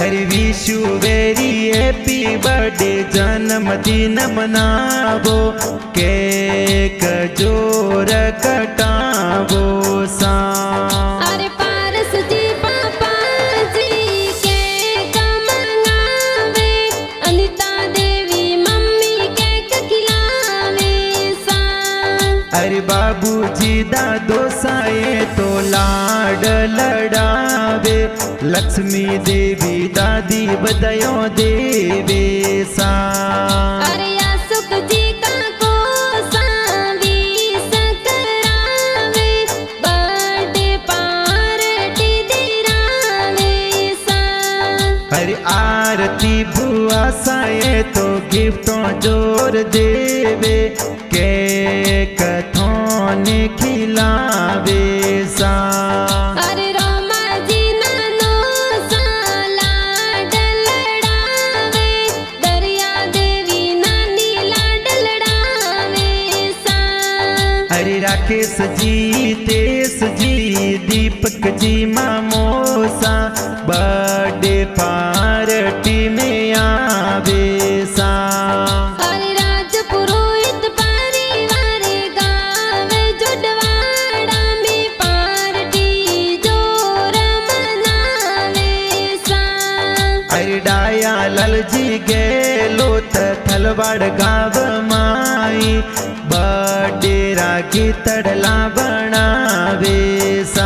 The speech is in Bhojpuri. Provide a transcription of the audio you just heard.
अरे wish you very happy birthday जन्मदिन मनावो केक जोर कटावो सा। अरे पारस जी पापा जी केक मंगावे अनिता देवी मम्मी केक खिलावे सा। अरे बाबूजी दादो साए तो लाड लड़ावे लक्ष्मी देवी दादी बधाइयों देवे सा। अरे अशोक जी का कोसा विश करावे बर्थडे पार्टी दिरावे सा। अरे आरती बुआ साए तो गिफ्टों जोर देवे केक थोने खिलावे सा। अरे रोमा जी नानो सा लाड लड़ावे दरिया देवी नानी लाड लड़ावे सा। अरे राकेश जी तेज जी दीपक जी मामोसा बर्थडे पार्टी में आवे सा। अरे राज पुरोहित परिवार गावे जुडवाड़ा में पार्टी जोर मनावे सा। अरे डाया लाल जी गेलो थलवाड़ गाव माई बर्थडे राखी तड़ला बनावे सा।